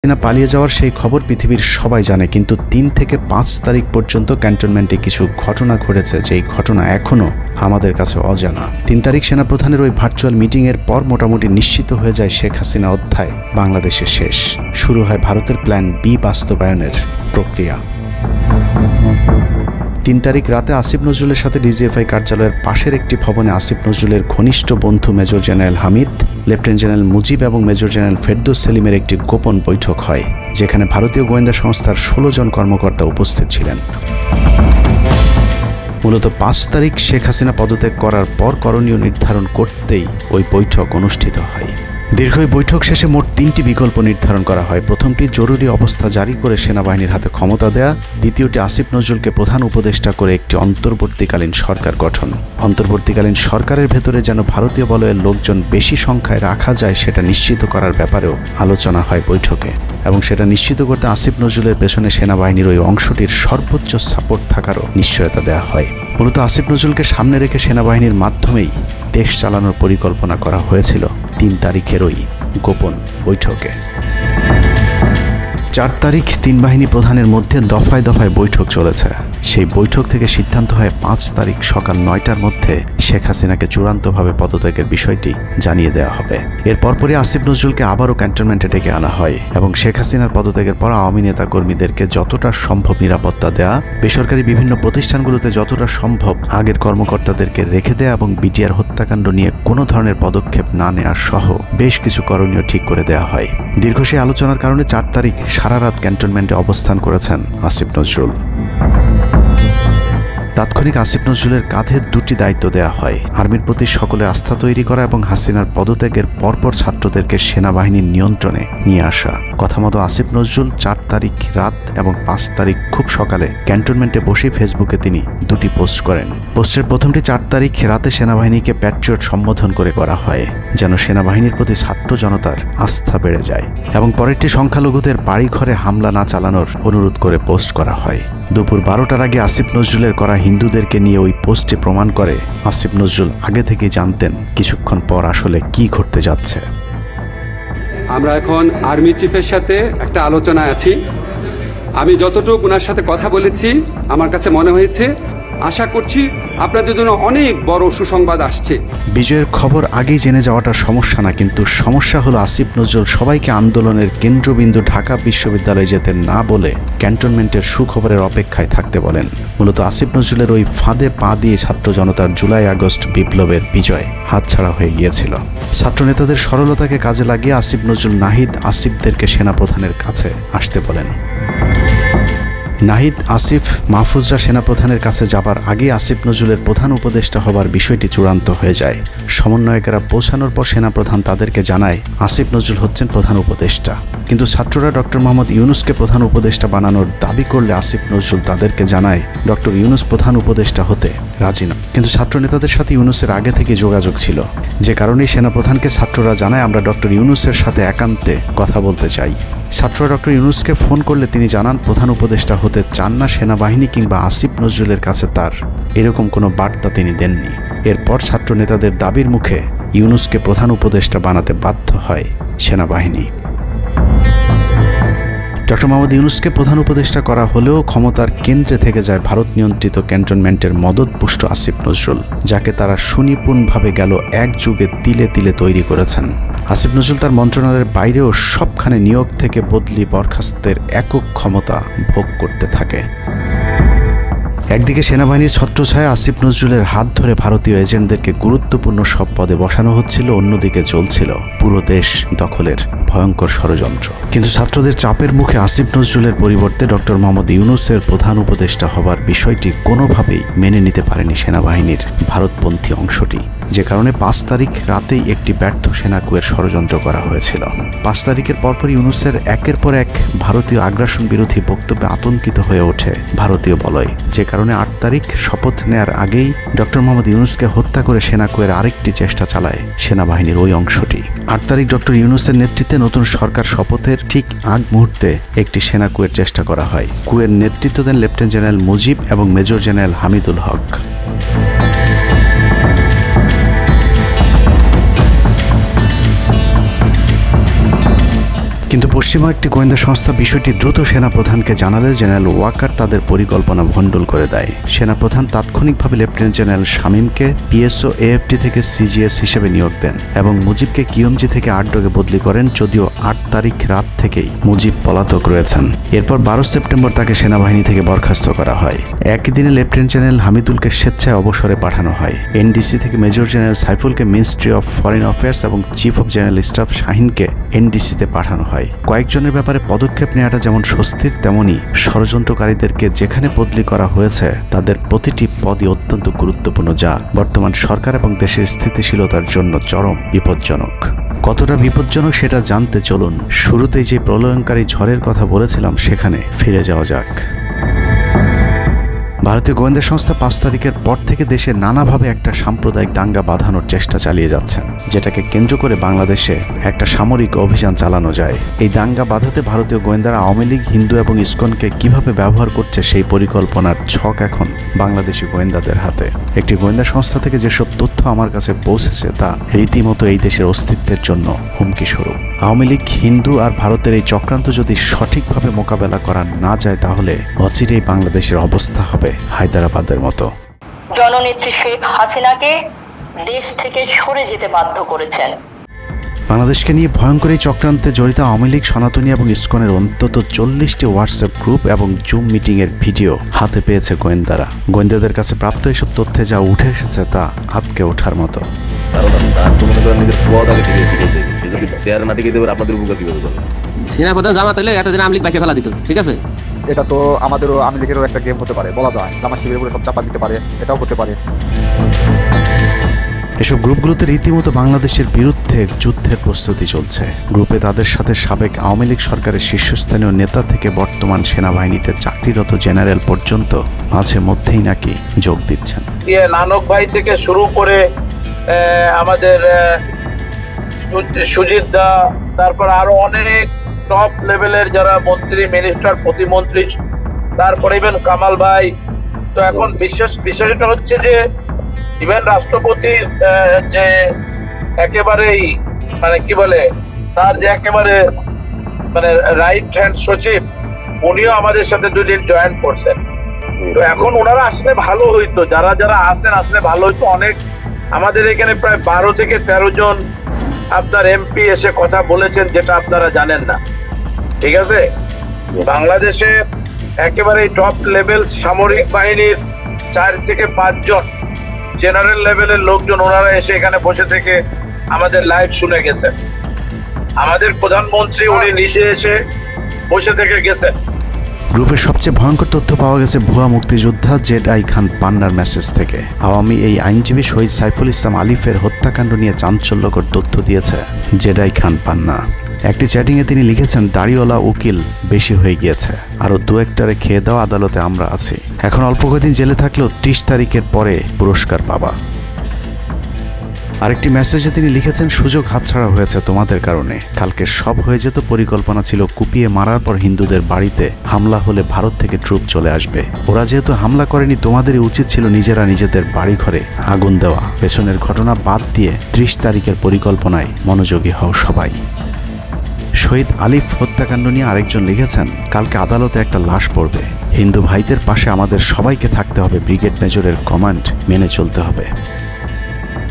হাসিনা পালিয়ে যাওয়ার সেই খবর পৃথিবীর সবাই জানে, কিন্তু ৩ থেকে ৫ তারিখ পর্যন্ত ক্যান্টনমেন্টে কিছু ঘটনা ঘটেছে যেই ঘটনা এখনও আমাদের কাছে অজানা। ৩ তারিখ সেনাপ্রধানের ওই ভার্চুয়াল মিটিংয়ের পর মোটামুটি নিশ্চিত হয়ে যায় শেখ হাসিনা অধ্যায় বাংলাদেশে শেষ। শুরু হয় ভারতের প্ল্যান বি বাস্তবায়নের প্রক্রিয়া। ৩ তারিখ রাতে আসিফ নজরুলের সাথে ডিজিএফআই কার্যালয়ের পাশের একটি ভবনে আসিফ নজরুলের ঘনিষ্ঠ বন্ধু major general Hamid, lieutenant general Mujib এবং মেজর জেনারেল ফেরদৌস সেলিমের একটি গোপন বৈঠক হয়, যেখানে ভারতীয় গোয়েন্দা সংস্থার ১৬ জন কর্মকর্তা উপস্থিত ছিলেন। মূলত ৫ তারিখ শেখ হাসিনা পদত্যাগ করার পর করণীয় নির্ধারণ করতেই ওই বৈঠক অনুষ্ঠিত হয়। দীর্ঘ বৈঠক শেষে মোট ৩টি বিকল্প নির্ধারণ করা হয়। প্রথমটি জরুরি অবস্থা জারি করে সেনাবাহিনীর হাতে ক্ষমতা দেয়া, দ্বিতীয়টি আসিফ নজরুলকে প্রধান উপদেষ্টা করে একটি অন্তর্বর্তীকালীন সরকার গঠন। অন্তর্বর্তীকালীন সরকারের ভেতরে যেন ভারতীয় বলয়ের লোকজন বেশি সংখ্যায় রাখা যায় সেটা নিশ্চিত করার ব্যাপারেও আলোচনা হয় বৈঠকে, এবং সেটা নিশ্চিত করতে আসিফ নজরুলের পেছনে সেনাবাহিনীর ওই অংশটির সর্বোচ্চ সাপোর্ট থাকারও নিশ্চয়তা দেওয়া হয়। মূলত আসিফ নজরুলকে সামনে রেখে সেনাবাহিনীর মাধ্যমেই দেশ চালানোর পরিকল্পনা করা হয়েছিল ৩ তারিখের ওই গোপন বৈঠকে। ৪ তারিখ ৩ বাহিনী প্রধানের মধ্যে দফায় দফায় বৈঠক চলেছে। সেই বৈঠক থেকে সিদ্ধান্ত হয় ৫ তারিখ সকাল ৯টার মধ্যে শেখ হাসিনাকে চূড়ান্তভাবে পদত্যাগের বিষয়টি জানিয়ে দেওয়া হবে। এর পরপরই আসিফ নজরুলকে আবারও ক্যান্টনমেন্টে ডেকে আনা হয় এবং শেখ হাসিনার পদত্যাগের পর আওয়ামী নেতা কর্মীদেরকে যতটা সম্ভব নিরাপত্তা দেয়া, বেসরকারি বিভিন্ন প্রতিষ্ঠানগুলোতে যতটা সম্ভব আগের কর্মকর্তাদেরকে রেখে দেয়া এবং বিটিআর হত্যাকাণ্ড নিয়ে কোনো ধরনের পদক্ষেপ না নেওয়ার সহ বেশ কিছু করণীয় ঠিক করে দেওয়া হয়। দীর্ঘ সেই আলোচনার কারণে ৪ তারিখ সারা রাত ক্যান্টনমেন্টে অবস্থান করেছেন আসিফ নজরুল। তাৎক্ষণিক আসিফ নজরুলের কাঁধে 2টি দায়িত্ব দেওয়া হয়: আর্মির প্রতি সকলের আস্থা তৈরি করা এবং হাসিনার পদত্যাগের পরপর ছাত্রদেরকে সেনাবাহিনীর নিয়ন্ত্রণে নিয়ে আসা। কথা মতো আসিফ নজরুল ৪ তারিখ রাত এবং ৫ তারিখ খুব সকালে ক্যান্টনমেন্টে বসে ফেসবুকে তিনি 2টি পোস্ট করেন। পোস্টের প্রথমটি ৪ তারিখ রাতে সেনাবাহিনীকে প্যাট্রিয়ট সম্বোধন করে করা হয়, যেন সেনাবাহিনীর প্রতি ছাত্র জনতার আস্থা বেড়ে যায়, এবং পরেরটি সংখ্যালঘুদের বাড়িঘরে হামলা না চালানোর অনুরোধ করে পোস্ট করা হয়। দুপুর 12টার আগে আসিফ নজরুলের করা হিন্দুদেরকে নিয়ে ওই পোস্টে প্রমাণ করে আসিফ নজরুল আগে থেকেই জানতেন কিছুক্ষণ পর আসলে কি ঘটতে যাচ্ছে। আমরা এখন আর্মি চিফের সাথে একটা আলোচনায় আছি। আমি যতটুকু ওনার সাথে কথা বলেছি আমার কাছে মনে হয়েছে, আশা করছি আপনাদের জন্য অনেক বড় সুসংবাদ আসছে। বিজয়ের খবর আগেই জেনে যাওয়াটা সমস্যা না, কিন্তু সমস্যা হলো আসিফ নজরুল সবাইকে আন্দোলনের কেন্দ্রবিন্দু ঢাকা বিশ্ববিদ্যালয়ে যেতে না বলে ক্যান্টনমেন্টের সুখবরের অপেক্ষায় থাকতে বলেন। মূলত আসিফ নজরুলের ওই ফাঁদে পা দিয়ে ছাত্র জনতার জুলাই আগস্ট বিপ্লবের বিজয় হাতছাড়া হয়ে গিয়েছিল। ছাত্র নেতাদের সরলতাকে কাজে লাগিয়ে আসিফ নজরুল নাহিদ আসিফদেরকে সেনাপ্রধানের কাছে আসতে বলেন। নাহিদ, আসিফ, মাহফুজরা সেনাপ্রধানের কাছে যাবার আগে আসিফ নজরুলের প্রধান উপদেষ্টা হবার বিষয়টি চূড়ান্ত হয়ে যায়। সমন্বয়কেরা পৌঁছানোর পর সেনাপ্রধান তাদেরকে জানায় আসিফ নজরুল হচ্ছেন প্রধান উপদেষ্টা, কিন্তু ছাত্ররা ডক্টর মোহাম্মদ ইউনুসকে প্রধান উপদেষ্টা বানানোর দাবি করলে আসিফ নজরুল তাদেরকে জানায় ডক্টর ইউনুস প্রধান উপদেষ্টা হতে রাজি নয়। কিন্তু ছাত্র নেতাদের সাথে ইউনুসের আগে থেকে যোগাযোগ ছিল, যে কারণেই সেনাপ্রধানকে ছাত্ররা জানায় আমরা ডক্টর ইউনুসের সাথে একান্তে কথা বলতে চাই। ছাত্ররা ডক্টর ইউনুসকে ফোন করলে তিনি জানান প্রধান উপদেষ্টা হতে চান না সেনাবাহিনী কিংবা আসিফ নজরুলের কাছে তার এরকম কোনো বার্তা তিনি দেননি। এরপর ছাত্র নেতাদের দাবির মুখে ইউনুসকে প্রধান উপদেষ্টা বানাতে বাধ্য হয় সেনাবাহিনী। ডক্টর মোহাম্মদ ইউনুসকে প্রধান উপদেষ্টা করা হলেও ক্ষমতার কেন্দ্রে থেকে যায় ভারত নিয়ন্ত্রিত ক্যান্টনমেন্টের মদতপুষ্ট আসিফ নজরুল, যাকে তারা সুনিপুণভাবে গেল এক যুগে তিলে তিলে তৈরি করেছেন। আসিফ নজরুল তার মন্ত্রণালয়ের বাইরেও সবখানে নিয়োগ থেকে বদলি বরখাস্তের একক ক্ষমতা ভোগ করতে থাকে। একদিকে সেনাবাহিনীর ছত্রছায়া আসিফ নজরুলের হাত ধরে ভারতীয় এজেন্টদেরকে গুরুত্বপূর্ণ সব পদে বসানো হচ্ছিল, অন্যদিকে চলছিল পুরো দেশ দখলের ভয়ঙ্কর ষড়যন্ত্র। কিন্তু ছাত্রদের চাপের মুখে আসিফ নজরুলের পরিবর্তে ডক্টর মোহাম্মদ ইউনুসের প্রধান উপদেষ্টা হবার বিষয়টি কোনোভাবেই মেনে নিতে পারেনি সেনাবাহিনীর ভারতপন্থী অংশটি, যে কারণে ৫ তারিখ রাতেই একটি ব্যর্থ সেনাকুয়ের ষড়যন্ত্র করা হয়েছিল। ৫ তারিখের পরপর ইউনুসের একের পর এক ভারতীয় আগ্রাসন বিরোধী বক্তব্যে আতঙ্কিত হয়ে ওঠে ভারতীয় বলয়, যে কারণে ৮ তারিখ শপথ নেয়ার আগেই ডক্টর মোহাম্মদ ইউনুসকে হত্যা করে সেনাকুয়ের আরেকটি চেষ্টা চালায় সেনাবাহিনীর ওই অংশটি। ৮ তারিখ ডক্টর ইউনুসের নেতৃত্বে নতুন সরকার শপথের ঠিক আগ মুহূর্তে একটি সেনাকুয়ের চেষ্টা করা হয়। কুয়ের নেতৃত্ব দেন লেফটেন্যান্ট জেনারেল মুজিব এবং মেজর জেনারেল হামিদুল হক। কিন্তু পশ্চিমা একটি গোয়েন্দা সংস্থা বিষয়টি দ্রুত সেনাপ্রধানকে জানালে জেনারেল ওয়াকার তাদের পরিকল্পনা ভণ্ডুল করে দেয়। সেনাপ্রধান তাৎক্ষণিকভাবে লেফটেন্যান্ট জেনারেল শামীমকে পিএসও এএফটি থেকে সিজিএস হিসেবে নিয়োগ দেন এবং মুজিবকে কিউএমজি থেকে আটডগে বদলি করেন, যদিও ৮ তারিখ রাত থেকেই মুজিব পলাতক রয়েছেন। এরপর ১২ সেপ্টেম্বর তাকে সেনাবাহিনী থেকে বরখাস্ত করা হয়। একই দিনে লেফটেন্যান্ট জেনারেল হামিদুলকে স্বেচ্ছায় অবসরে পাঠানো হয়। এনডিসি থেকে মেজর জেনারেল সাইফুলকে মিনিস্ট্রি অফ ফরেন অ্যাফেয়ার্স এবং চিফ অফ জেনারেল স্টাফ শাহিনকে এনডিসিতে পাঠানো হয়। কয়েকজনের ব্যাপারে পদক্ষেপ নেওয়াটা যেমন স্বস্তির, তেমনি ষড়যন্ত্রকারীদেরকে যেখানে বদলি করা হয়েছে তাদের প্রতিটি পদই অত্যন্ত গুরুত্বপূর্ণ, যা বর্তমান সরকার এবং দেশের স্থিতিশীলতার জন্য চরম বিপজ্জনক। কতটা বিপজ্জনক সেটা জানতে চলুন শুরুতেই যে প্রলয়ঙ্কারী ঝড়ের কথা বলেছিলাম সেখানে ফিরে যাওয়া যাক। ভারতীয় গোয়েন্দা সংস্থা ৫ তারিখের পর থেকে দেশে নানাভাবে একটা সাম্প্রদায়িক দাঙ্গা বাঁধানোর চেষ্টা চালিয়ে যাচ্ছেন, যেটাকে কেন্দ্র করে বাংলাদেশে একটা সামরিক অভিযান চালানো যায়। এই দাঙ্গা বাঁধাতে ভারতীয় গোয়েন্দারা আওয়ামী লীগ, হিন্দু এবং ইসকনকে কিভাবে ব্যবহার করছে সেই পরিকল্পনার ছক এখন বাংলাদেশি গোয়েন্দাদের হাতে। একটি গোয়েন্দা সংস্থা থেকে যেসব তথ্য আমার কাছে পৌঁছেছে তা রীতিমতো এই দেশের অস্তিত্বের জন্য হুমকি স্বরূপ। আওয়ামী লীগ, হিন্দু আর ভারতের এই চক্রান্ত যদি সঠিকভাবে মোকাবেলা করা না যায় তাহলে অচিরেই বাংলাদেশের অবস্থা হবে হায়দ্রাবাদের মতো। জননেত্রী শেখ হাসিনাকে দেশ থেকে সরে যেতে বাধ্য করেছেন। বাংলাদেশকে নিয়ে ভয়ঙ্কর এই চক্রান্তে জড়িত আওয়ামী লীগ, সনাতনী এবং ইসকনের অন্তত ৪০টি হোয়াটসঅ্যাপ গ্রুপ এবং জুম মিটিংয়ের ভিডিও হাতে পেয়েছে গোয়েন্দারা। গোয়েন্দাদের কাছে প্রাপ্ত এসব তথ্যে যা উঠে এসেছে তা আটকে ওঠার মতো। সেনাপ্রধান জামাত হলে এতদিন আওয়ামী লীগ বাইচে ফেলা দিত, ঠিক আছে? এটা তো আমাদেরও আওয়ামী লীগেরও একটা গেম হতে পারে, বলা যায় জামাত শিবিরের উপরে সব চাপা দিতে পারে, এটাও হতে পারে। এসব গ্রুপগুলোতে রীতিমতো বাংলাদেশের বিরুদ্ধে যুদ্ধের প্রস্তুতি চলছে। গ্রুপে তাদের সাথে সাবেক আওয়ামী লীগ সরকারের শীর্ষস্থানীয় নেতা থেকে বর্তমান সেনাবাহিনীতে চাকরিরত জেনারেল পর্যন্ত মাঝে মধ্যেই নাকি যোগ দিচ্ছেন। নানক ভাই থেকে শুরু করে আমাদের সুজিত দা, তারপর আরো অনেক টপ লেভেলের যারা মন্ত্রী, মিনিস্টার, প্রতিমন্ত্রী, তারপরে ইভেন কামাল ভাই। তো এখন বিষয়টা হচ্ছে যে ইভেন রাষ্ট্রপতির যে একেবারেই মানে কি বলে তার যে একেবারে মানে রাইট হ্যান্ড সচিব, উনিও আমাদের সাথে 2 দিন জয়েন করছেন। তো এখন ওনারা আসলে ভালো হইতো, যারা যারা আসেন আসলে ভালো হইতো। অনেক আমাদের এখানে প্রায় 12 থেকে 13 জন আপনার এমপি এসে কথা বলেছেন, যেটা আপনারা জানেন না, ঠিক আছে? বাংলাদেশে একেবারে টপ লেভেল সামরিক বাহিনীর 4 থেকে 5 জন জেনারেল লেভেলের লোকজন ওনারা এসে এখানে বসে থেকে আমাদের লাইভ শুনে গেছেন। আমাদের প্রধানমন্ত্রী উনি নিজে এসে বসে থেকে গেছেন। গ্রুপের সবচেয়ে ভয়ঙ্কর তথ্য পাওয়া গেছে ভুয়া মুক্তিযোদ্ধা জেডআই খান পান্নার মেসেজ থেকে। আওয়ামী এই আইনজীবী শহীদ সাইফুল ইসলাম আলিফের হত্যাকাণ্ড নিয়ে চাঞ্চল্যকর তথ্য দিয়েছে জেডআই খান পান্না। একটি চ্যাটিংয়ে তিনি লিখেছেন, দাড়িওয়ালা উকিল বেশি হয়ে গিয়েছে, আরও 2-1টারে খেয়ে দাও, আদালতে আমরা আছি, এখন অল্প কয়েকদিন জেলে থাকলেও 30 তারিখের পরে পুরস্কার পাবা। আরেকটি মেসেজে তিনি লিখেছেন, সুযোগ হাতছাড়া হয়েছে তোমাদের কারণে, কালকে সব হয়ে যেত। পরিকল্পনা ছিল কুপিয়ে মারার পর হিন্দুদের বাড়িতে হামলা হলে ভারত থেকে ট্রুপ চলে আসবে। ওরা যেহেতু হামলা করেনি, তোমাদেরই উচিত ছিল নিজেরা নিজেদের বাড়িঘরে আগুন দেওয়া। পেছনের ঘটনা বাদ দিয়ে 30 তারিখের পরিকল্পনায় মনোযোগী হও সবাই। শহীদ আলিফ হত্যাকাণ্ড নিয়ে আরেকজন লিখেছেন, কালকে আদালতে একটা লাশ পড়বে, হিন্দু ভাইদের পাশে আমাদের সবাইকে থাকতে হবে, ব্রিগেড মেজরের কমান্ড মেনে চলতে হবে।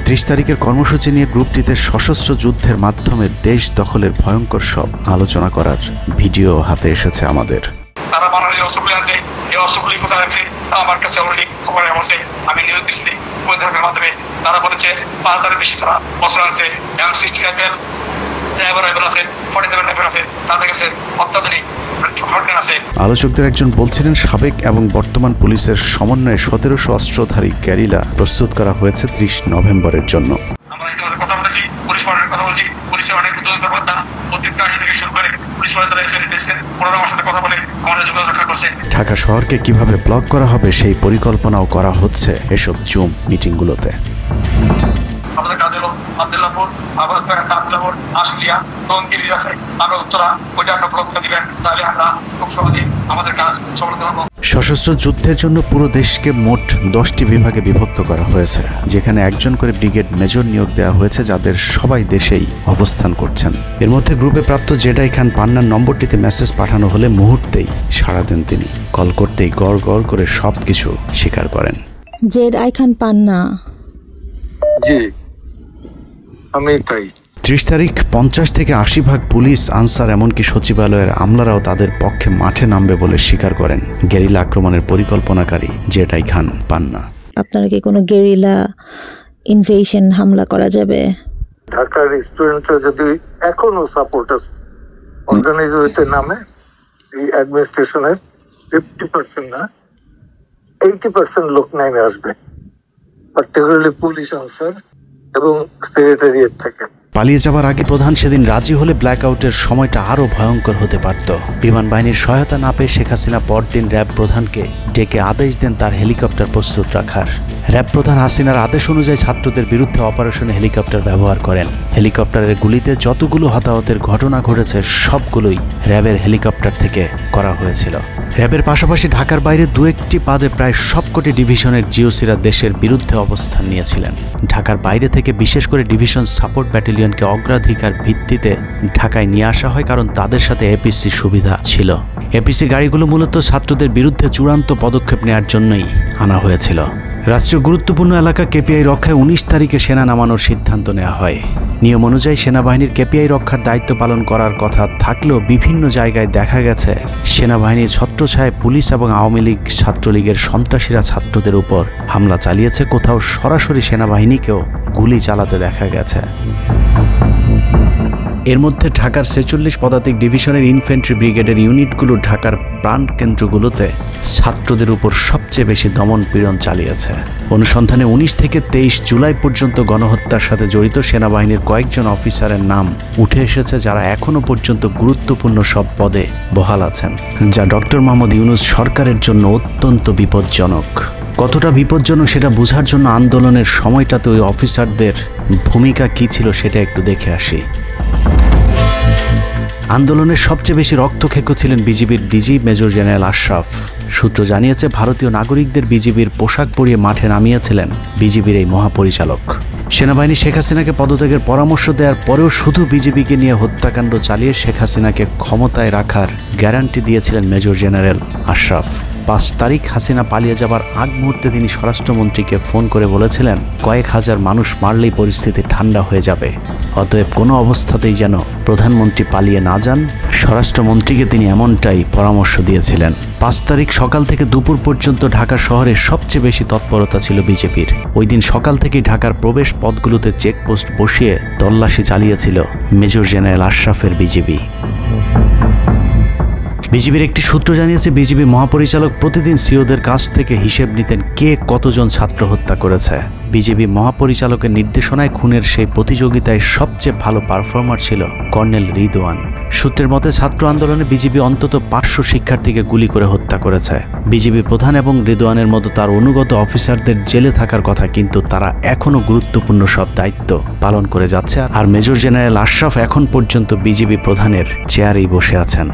30 তারিখের কর্মসূচি নিয়ে গ্রুপটিতে সশস্ত্র যুদ্ধের মাধ্যমে দেশ দখলের ভয়ঙ্কর সব আলোচনা করার ভিডিও হাতে এসেছে আমাদের। তারা বানালি অস্ত্রগুলি আছে, এই অস্ত্রগুলি কোথায় আছে আমার কাছে অলরেডি খবর এসেছে। আমি নিউজ দিচ্ছি গোয়েন্দাদের মাধ্যমে, তারা বলেছে 5000-এর বেশি তারা অস্ত্র আনছে, M60 রাইফেল, সাইবার রাইফেল আছে, 47 রাইফেল আছে, তাদের কাছে অত্যাধুনিক হটগান আছে। আলোচকদের একজন বলছিলেন, সাবেক এবং বর্তমান পুলিশের সমন্বয়ে 1700 অস্ত্রধারী গ্যারিলা প্রস্তুত করা হয়েছে 30 নভেম্বরের জন্য। আমরা ইতিমধ্যে কথা বলেছি, পুলিশ পার্টির কথা বলছি, পুলিশের অনেক কর্মকর্তা অতিরিক্ত আইন থেকে শুরু করে পুলিশ পার্টিরা এসে এসেছেন, ওনারা আমার সাথে কথা বলে আমাদের যোগাযোগ রক্ষা করছে। ঢাকা শহরকে কিভাবে ব্লক করা হবে সেই পরিকল্পনাও করা হচ্ছে এসব জুম মিটিংগুলোতে। আমাদের কাজ হলো আবদুল্লাহপুর, আবদুল্লাহপুর, আশুলিয়া, টঙ্গীর আছে, আমরা উত্তরা, ওইটা একটা ব্লক দিবেন, তাহলে আমরা খুব সহজে আমাদের কাজ সমাধান করবো। সশস্ত্র যুদ্ধের জন্য পুরো দেশকে মোট 10টি বিভাগে বিভক্ত করা হয়েছে, যেখানে একজন করে ব্রিগেড মেজর নিয়োগ দেওয়া হয়েছে, যাদের সবাই দেশেই অবস্থান করছেন। এর মধ্যে গ্রুপে প্রাপ্ত জেডাই খান পান্নার নম্বরটিতে মেসেজ পাঠানো হলে মুহূর্তেই সাড়া দেন তিনি। কল করতেই গড় গড় করে সবকিছু স্বীকার করেন। জেডাই খান পান্না, জি আমি তাই। 30 তারিখ 50 থেকে 80 ভাগ পুলিশ, আনসার, এমনকি সচিবালয়ের আমলারাও তাদের পক্ষে মাঠে নামবে বলে স্বীকার করেন গেরিলা আক্রমণের পরিকল্পনাকারী জেডাই খান পান্না। আপনারা কি কোনো গেরিলা ইনভেশন হামলা করা যাবে? ঢাকার স্টুডেন্টরা যদি এখনো সাপোর্টার্স অর্গানাইজ হইতে নামে, এই অ্যাডমিনিস্ট্রেশনের 50% না 80% লোক নামে আসবে, পার্টিকুলারলি পুলিশ, আনসার এবং সেক্রেটারিয়েট থেকে। পালিয়ে যাবার আগে প্রধান সেদিন রাজি হলে ব্ল্যাকআউটের সময়টা আরও ভয়ঙ্কর হতে পারত। বিমান বাহিনীর সহায়তা না পেয়ে শেখ হাসিনা পরদিন র্যাব প্রধানকে ডেকে আদেশ দেন তার হেলিকপ্টার প্রস্তুত রাখার। র্যাব প্রধান হাসিনার আদেশ অনুযায়ী ছাত্রদের বিরুদ্ধে অপারেশনে হেলিকপ্টার ব্যবহার করেন। হেলিকপ্টারের গুলিতে যতগুলো হতাহতের ঘটনা ঘটেছে সবগুলোই র্যাবের হেলিকপ্টার থেকে করা হয়েছিল। র্যাবের পাশাপাশি ঢাকার বাইরে দু একটি পাদে প্রায় সবকটি ডিভিশনের জিওসিরা দেশের বিরুদ্ধে অবস্থান নিয়েছিলেন। ঢাকার বাইরে থেকে বিশেষ করে ডিভিশন সাপোর্ট ব্যাটালিয়নকে অগ্রাধিকার ভিত্তিতে ঢাকায় নিয়ে আসা হয়, কারণ তাদের সাথে এপিসি সুবিধা ছিল। এপিসি গাড়িগুলো মূলত ছাত্রদের বিরুদ্ধে চূড়ান্ত পদক্ষেপ নেওয়ার জন্যই আনা হয়েছিল। রাষ্ট্রীয় গুরুত্বপূর্ণ এলাকা কেপিআই রক্ষায় 19 তারিখে সেনা নামানোর সিদ্ধান্ত নেওয়া হয়। নিয়ম অনুযায়ী সেনাবাহিনীর কেপিআই রক্ষার দায়িত্ব পালন করার কথা থাকলেও বিভিন্ন জায়গায় দেখা গেছে সেনাবাহিনীর ছত্রছায়ায় পুলিশ এবং আওয়ামী লীগ, ছাত্রলীগের সন্ত্রাসীরা ছাত্রদের উপর হামলা চালিয়েছে। কোথাও সরাসরি সেনাবাহিনীকেও গুলি চালাতে দেখা গেছে। এর মধ্যে ঢাকার 46 পদাতিক ডিভিশনের ইনফ্যান্ট্রি ব্রিগেডের ইউনিটগুলো ঢাকার প্রাণকেন্দ্রগুলোতে ছাত্রদের উপর সবচেয়ে বেশি দমন পীড়ন চালিয়েছে। অনুসন্ধানে 19 থেকে 23 জুলাই পর্যন্ত গণহত্যার সাথে জড়িত সেনাবাহিনীর কয়েকজন অফিসারের নাম উঠে এসেছে, যারা এখনো পর্যন্ত গুরুত্বপূর্ণ সব পদে বহাল আছেন, যা ডক্টর মোহাম্মদ ইউনূস সরকারের জন্য অত্যন্ত বিপজ্জনক। কতটা বিপজ্জনক সেটা বোঝার জন্য আন্দোলনের সময়টাতে ওই অফিসারদের ভূমিকা কী ছিল সেটা একটু দেখে আসি। আন্দোলনের সবচেয়ে বেশি রক্তক্ষেকো ছিলেন বিজিবির ডিজি মেজর জেনারেল আশরাফ। সূত্র জানিয়েছে ভারতীয় নাগরিকদের বিজিবির পোশাক পরিয়ে মাঠে নামিয়েছিলেন বিজিবির এই মহাপরিচালক। সেনাবাহিনী শেখ হাসিনাকে পদত্যাগের পরামর্শ দেওয়ার পরেও শুধু বিজিবিকে নিয়ে হত্যাকাণ্ড চালিয়ে শেখ হাসিনাকে ক্ষমতায় রাখার গ্যারান্টি দিয়েছিলেন মেজর জেনারেল আশরাফ। 5 তারিখ হাসিনা পালিয়ে যাবার আগ মুহূর্তে তিনি স্বরাষ্ট্রমন্ত্রীকে ফোন করে বলেছিলেন কয়েক হাজার মানুষ মারলেই পরিস্থিতি ঠান্ডা হয়ে যাবে, অতএব কোনো অবস্থাতেই যেন প্রধানমন্ত্রী পালিয়ে না যান। স্বরাষ্ট্রমন্ত্রীকে তিনি এমনটাই পরামর্শ দিয়েছিলেন। 5 তারিখ সকাল থেকে দুপুর পর্যন্ত ঢাকা শহরে সবচেয়ে বেশি তৎপরতা ছিল বিজেপির। ওই দিন সকাল থেকেই ঢাকার প্রবেশ পথগুলোতে চেকপোস্ট বসিয়ে তল্লাশি চালিয়েছিল মেজর জেনারেল আশরাফের বিজিবি। বিজিবির একটি সূত্র জানিয়েছে বিজিবি মহাপরিচালক প্রতিদিন সিওদের কাছ থেকে হিসেব নিতেন কে কতজন ছাত্র হত্যা করেছে। বিজিবি মহাপরিচালকের নির্দেশনায় খুনের সেই প্রতিযোগিতায় সবচেয়ে ভালো পারফর্মার ছিল কর্নেল রিদওয়ান। সূত্রের মতে ছাত্র আন্দোলনে বিজিবি অন্তত 500 শিক্ষার্থীকে গুলি করে হত্যা করেছে। বিজিবি প্রধান এবং রিদওয়ানের মতো তার অনুগত অফিসারদের জেলে থাকার কথা, কিন্তু তারা এখনও গুরুত্বপূর্ণ সব দায়িত্ব পালন করে যাচ্ছে। আর মেজর জেনারেল আশরাফ এখন পর্যন্ত বিজিবি প্রধানের চেয়ারেই বসে আছেন।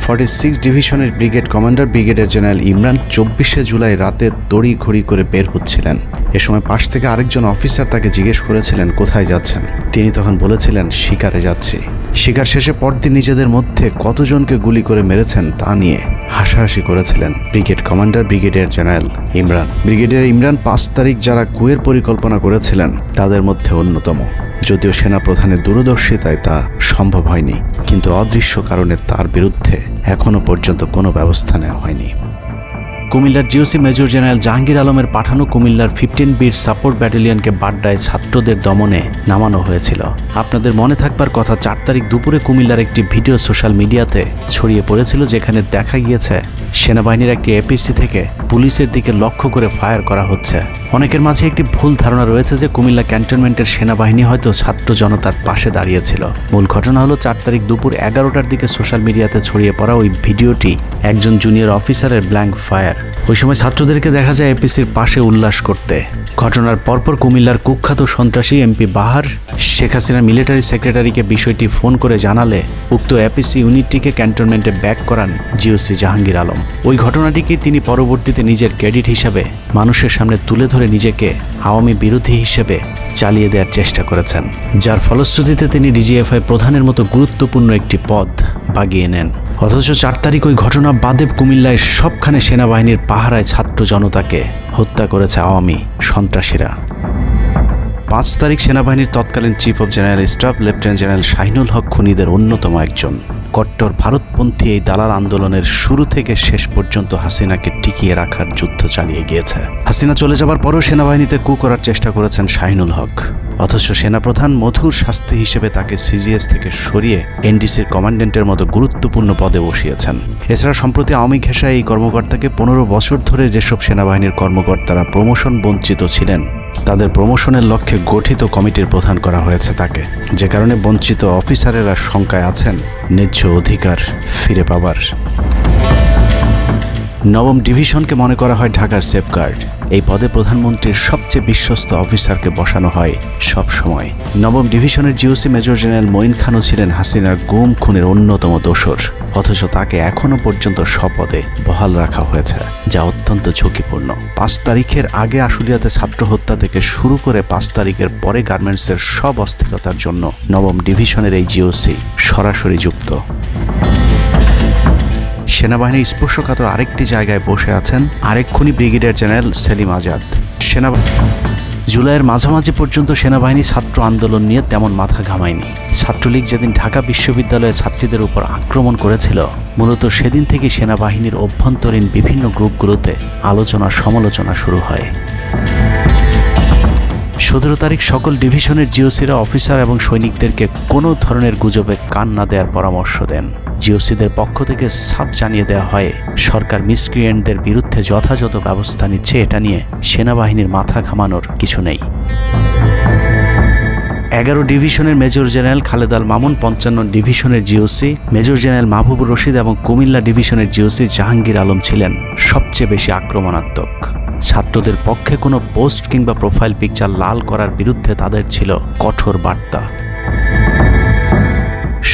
46 ডিভিশনের brigade commander brigadier general Imran 24শে জুলাই রাতে তড়িঘড়ি করে বের হচ্ছিলেন। এ সময় পাশ থেকে আরেকজন অফিসার তাকে জিজ্ঞেস করেছিলেন কোথায় যাচ্ছেন। তিনি তখন বলেছিলেন শিকারে যাচ্ছি। শিকার শেষে পরদিন নিজেদের মধ্যে কতজনকে গুলি করে মেরেছেন তা নিয়ে হাসাহাসি করেছিলেন brigade commander brigadier general Imran. Brigadier Imran 5 তারিখ যারা কুয়ের পরিকল্পনা করেছিলেন তাদের মধ্যে অন্যতম। যদিও সেনা প্রধানের দূরদর্শিতায় তা সম্ভব হয়নি, কিন্তু অদৃশ্য কারণে তার বিরুদ্ধে এখনো পর্যন্ত কোনো ব্যবস্থা নেওয়া হয়নি। কুমিল্লার জিওসি মেজর জেনারেল জাহাঙ্গীর আলমের পাঠানো কুমিল্লার 15 বিট সাপোর্ট ব্যাটালিয়নকে বাড্ডায় ছাত্রদের দমনে নামানো হয়েছিল। আপনাদের মনে থাকবার কথা 4 তারিখ দুপুরে কুমিল্লার একটি ভিডিও সোশ্যাল মিডিয়াতে ছড়িয়ে পড়েছিল, যেখানে দেখা গিয়েছে সেনাবাহিনীর একটি এপিসি থেকে পুলিশের দিকে লক্ষ্য করে ফায়ার করা হচ্ছে। অনেকের মাঝে একটি ভুল ধারণা রয়েছে যে কুমিল্লা ক্যান্টনমেন্টের সেনাবাহিনী হয়তো ছাত্র জনতার পাশে দাঁড়িয়েছিল। মূল ঘটনা হলো 4 তারিখ দুপুর 11টার দিকে সোশ্যাল মিডিয়াতে ছড়িয়ে পড়া ওই ভিডিওটি একজন জুনিয়র অফিসারের ব্ল্যাঙ্ক ফায়ার। ওই সময় ছাত্রদেরকে দেখা যায় এপিসির পাশে উল্লাস করতে। ঘটনার পরপর কুমিল্লার কুখ্যাত সন্ত্রাসী এমপি বাহার শেখ হাসিনার মিলিটারি সেক্রেটারিকে বিষয়টি ফোন করে জানালে উক্ত এপিসি ইউনিটটিকে ক্যান্টনমেন্টে ব্যাক করান জিওসি জাহাঙ্গীর আলম। ওই ঘটনাটিকে তিনি পরবর্তীতে নিজের ক্রেডিট হিসাবে মানুষের সামনে তুলে ধরে নিজেকে আওয়ামী বিরোধী হিসেবে চালিয়ে দেওয়ার চেষ্টা করেছেন, যার ফলশ্রুতিতে তিনি ডিজিএফআই প্রধানের মতো গুরুত্বপূর্ণ একটি পদ বাগিয়ে নেন। অথচ 4 তারিখ ওই ঘটনা বাদে কুমিল্লায় সবখানে সেনাবাহিনীর পাহারায় ছাত্র জনতাকে হত্যা করেছে আওয়ামী সন্ত্রাসীরা। 5 তারিখ সেনাবাহিনীর তৎকালীন chief of general staff lieutenant general Shahinul Haque খুনিদের অন্যতম একজন। কট্টর ভারতপন্থী এই দালাল আন্দোলনের শুরু থেকে শেষ পর্যন্ত হাসিনাকে টিকিয়ে রাখার যুদ্ধ চালিয়ে গিয়েছে। হাসিনা চলে যাবার পরও সেনাবাহিনীতে কু করার চেষ্টা করেছেন শাহিনুল হক। অথচ সেনাপ্রধান মধুর শাস্তি হিসেবে তাকে সিজিএস থেকে সরিয়ে এনডিসির কমান্ডেন্টের মতো গুরুত্বপূর্ণ পদে বসিয়েছেন। এছাড়া সম্প্রতি আওয়ামী ঘেঁষায় এই কর্মকর্তাকে 15 বছর ধরে যেসব সেনাবাহিনীর কর্মকর্তারা প্রমোশন বঞ্চিত ছিলেন তাদের প্রমোশনের লক্ষ্যে গঠিত কমিটির প্রধান করা হয়েছে তাকে, যে কারণে বঞ্চিত অফিসারেরা শঙ্কায় আছেন ন্যায্য অধিকার ফিরে পাবার। 9ম ডিভিশনকে মনে করা হয় ঢাকার সেফগার্ড। এই পদে প্রধানমন্ত্রীর সবচেয়ে বিশ্বস্ত অফিসারকে বসানো হয় সব সময়। 9ম ডিভিশনের জিওসি মেজর জেনারেল মঈন খানও ছিলেন হাসিনার গুম খুনের অন্যতম দোসর, অথচ তাকে এখনো পর্যন্ত স্বপদে বহাল রাখা হয়েছে, যা অত্যন্ত ঝুঁকিপূর্ণ। 5 তারিখের আগে আশুলিয়াতে ছাত্র হত্যা থেকে শুরু করে 5 তারিখের পরে গার্মেন্টসের সব অস্থিরতার জন্য 9ম ডিভিশনের এই জিওসি সরাসরি যুক্ত। সেনাবাহিনীর স্পর্শকাতর আরেকটি জায়গায় বসে আছেন আরেক খুনি ব্রিগেডিয়ার জেনারেল সেলিম আজাদ। জুলাইয়ের মাঝামাঝি পর্যন্ত সেনাবাহিনী ছাত্র আন্দোলন নিয়ে তেমন মাথা ঘামায়নি। ছাত্রলীগ যেদিন ঢাকা বিশ্ববিদ্যালয়ে ছাত্রীদের উপর আক্রমণ করেছিল, মূলত সেদিন থেকে সেনাবাহিনীর অভ্যন্তরীণ বিভিন্ন গ্রুপগুলোতে আলোচনা সমালোচনা শুরু হয়। 17 তারিখ সকল ডিভিশনের জিওসিরা অফিসার এবং সৈনিকদেরকে কোনো ধরনের গুজবে কান না দেওয়ার পরামর্শ দেন। জিওসিদের পক্ষ থেকে সাফ জানিয়ে দেওয়া হয় সরকার মিসক্রিয়েন্টদের বিরুদ্ধে যথাযথ ব্যবস্থা নিচ্ছে, এটা নিয়ে সেনাবাহিনীর মাথা ঘামানোর কিছু নেই। 11 ডিভিশনের মেজর জেনারেল খালেদ আল মামুন, 55 ডিভিশনের GOC major general Mahbubur Rashid এবং কুমিল্লা ডিভিশনের জিওসি জাহাঙ্গীর আলম ছিলেন সবচেয়ে বেশি আক্রমণাত্মক। ছাত্রদের পক্ষে কোনো পোস্ট কিংবা প্রোফাইল পিকচার লাল করার বিরুদ্ধে তাদের ছিল কঠোর বার্তা।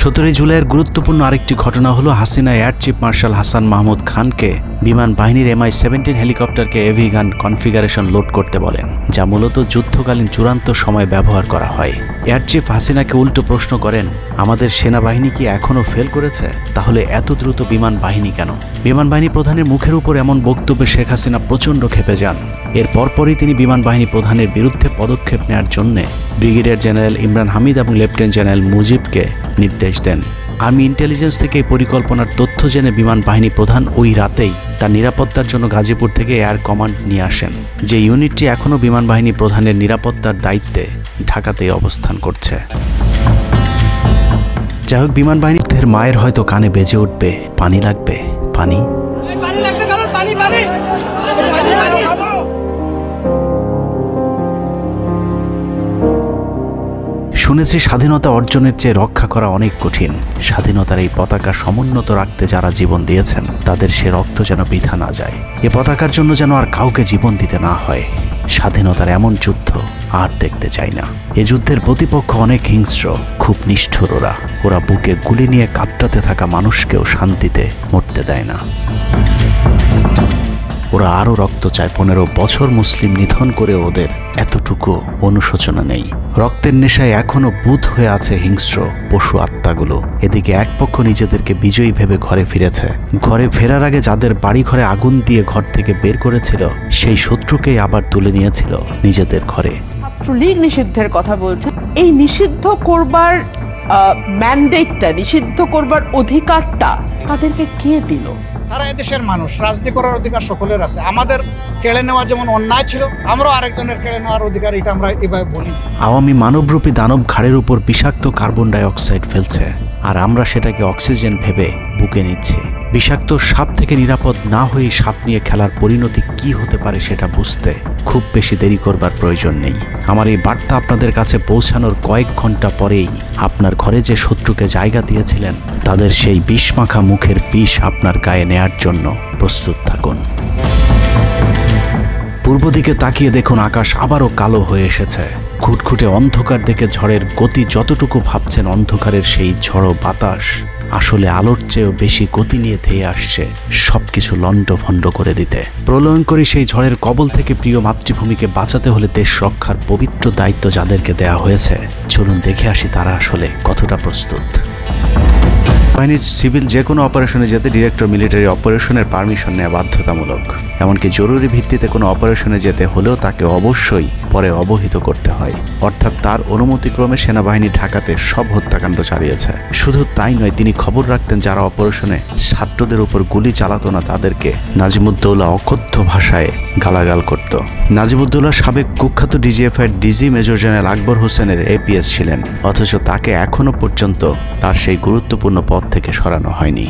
17 জুলাইয়ের গুরুত্বপূর্ণ আরেকটি ঘটনা হলো Hasina air chief marshal Hasan Mahmud খানকে বিমান বাহিনীর MI-17 হেলিকপ্টারকে এভি গান কনফিগারেশন লোড করতে বলেন, যা মূলত যুদ্ধকালীন চূড়ান্ত সময় ব্যবহার করা হয়। এয়ার চিফ হাসিনাকে উল্টো প্রশ্ন করেন, আমাদের সেনাবাহিনী কি এখনও ফেল করেছে? তাহলে এত দ্রুত বিমান বাহিনী কেন? বিমান বাহিনী প্রধানের মুখের উপর এমন বক্তব্যে শেখ হাসিনা প্রচণ্ড ক্ষেপে যান। এর পরপরই তিনি বিমান বাহিনী প্রধানের বিরুদ্ধে পদক্ষেপ নেওয়ার জন্য ব্রিগেডিয়ার জেনারেল ইমরান হামিদ এবং লেফটেন্যান্ট জেনারেল মুজিবকে নির্দেশ দেন। আর্মি ইন্টেলিজেন্স থেকে এই পরিকল্পনার তথ্য জেনে বিমান বাহিনী প্রধান ওই রাতেই তার নিরাপত্তার জন্য গাজীপুর থেকে এয়ার কমান্ড নিয়ে আসেন, যে ইউনিটটি এখনও বিমান বাহিনী প্রধানের নিরাপত্তার দায়িত্বে ঢাকাতেই অবস্থান করছে। যাই হোক, বিমান বাহিনীর মায়ের হয়তো কানে বেজে উঠবে, পানি লাগবে, পানি। শুনেছি স্বাধীনতা অর্জনের চেয়ে রক্ষা করা অনেক কঠিন। স্বাধীনতার এই পতাকা সমুন্নত রাখতে যারা জীবন দিয়েছেন তাদের সে রক্ত যেন বৃথা না যায়। এ পতাকার জন্য যেন আর কাউকে জীবন দিতে না হয়। স্বাধীনতার এমন যুদ্ধ আর দেখতে চাই না। এ যুদ্ধের প্রতিপক্ষ অনেক হিংস্র, খুব নিষ্ঠুর। ওরা বুকে গুলি নিয়ে কাতরাতে থাকা মানুষকেও শান্তিতে মরতে দেয় না। ওরা আরও রক্ত চায়। 15 বছর মুসলিম নিধন করে ওদের এতটুকু অনুশোচনা নেই। রক্তের নেশায় এখনো বুঁদ হয়ে আছে হিংস্র পশু আত্মাগুলো। এদিকে এক পক্ষ নিজেদেরকে বিজয়ী ভেবে ঘরে ফিরেছে। ঘরে ফেরার আগে যাদের বাড়ি ঘরে আগুন দিয়ে ঘর থেকে বের করেছিল, সেই শত্রুকেই আবার তুলে নিয়েছিল নিজেদের ঘরে। ছাত্রলীগ নিষিদ্ধের কথা বলছে। এই নিষিদ্ধ করবার ম্যান্ডেটটা, নিষিদ্ধ করবার অধিকারটা তাদেরকে কে দিল? তারা এদেশের মানুষ, রাজনীতি করার অধিকার সকলের আছে। আমাদের কেড়ে নেওয়া যেমন অন্যায় ছিল, আমরাও আরেকজনের কেড়ে নেওয়ার অধিকার, এটা আমরা এভাবে বলি। আওয়ামী মানবরূপী দানব ঘাড়ের উপর বিষাক্ত কার্বন ডাই অক্সাইড ফেলছে, আর আমরা সেটাকে অক্সিজেন ভেবে বুকে নিচ্ছি। বিষাক্ত সাপ থেকে নিরাপদ না হয়ে সাপ নিয়ে খেলার পরিণতি কি হতে পারে সেটা বুঝতে খুব বেশি দেরি করবার প্রয়োজন নেই। আমার এই বার্তা আপনাদের কাছে পৌঁছানোর কয়েক ঘন্টা পরেই আপনার ঘরে যে শত্রুকে জায়গা দিয়েছিলেন তাদের সেই বিষমাখা মুখের বিষ আপনার গায়ে নেয়ার জন্য প্রস্তুত থাকুন। পূর্ব দিকে তাকিয়ে দেখুন আকাশ আবারও কালো হয়ে এসেছে। খুটখুটে অন্ধকার দেখে ঝড়ের গতি যতটুকু ভাবছেন অন্ধকারের সেই ঝড়ো বাতাস আসলে আলোর চেয়েও বেশি গতি নিয়ে ধেয়ে আসছে সবকিছু লণ্ডভণ্ড করে দিতে। প্রলয়ঙ্করী সেই ঝড়ের কবল থেকে প্রিয় মাতৃভূমিকে বাঁচাতে হলে দেশ রক্ষার পবিত্র দায়িত্ব যাদেরকে দেয়া হয়েছে, চলুন দেখে আসি তারা আসলে কতটা প্রস্তুত। বাহিনীর সিভিল যে কোনো অপারেশনে যেতে ডিরেক্টর মিলিটারি অপারেশনের পারমিশন নেওয়া বাধ্যতামূলক। এমনকি জরুরি ভিত্তিতে কোনো অপারেশনে যেতে হলেও তাকে অবশ্যই পরে অবহিত করতে হয়, অর্থাৎ তার অনুমতিক্রমে সেনাবাহিনী ঢাকাতে সব হত্যাকাণ্ড চালিয়েছে। শুধু তাই নয়, তিনি খবর রাখতেন যারা অপারেশনে ছাত্রদের উপর গুলি চালাতো না তাদেরকে নাজিমুদ্দৌলা অকথ্য ভাষায় গালাগাল করত। নাজিমুদ্দৌলা সাবেক কুখ্যাত ডিজিএফআই ডিজি মেজর জেনারেল আকবর হোসেনের এপিএস ছিলেন, অথচ তাকে এখনো পর্যন্ত তার সেই গুরুত্বপূর্ণ পদ থেকে সরানো হয়নি।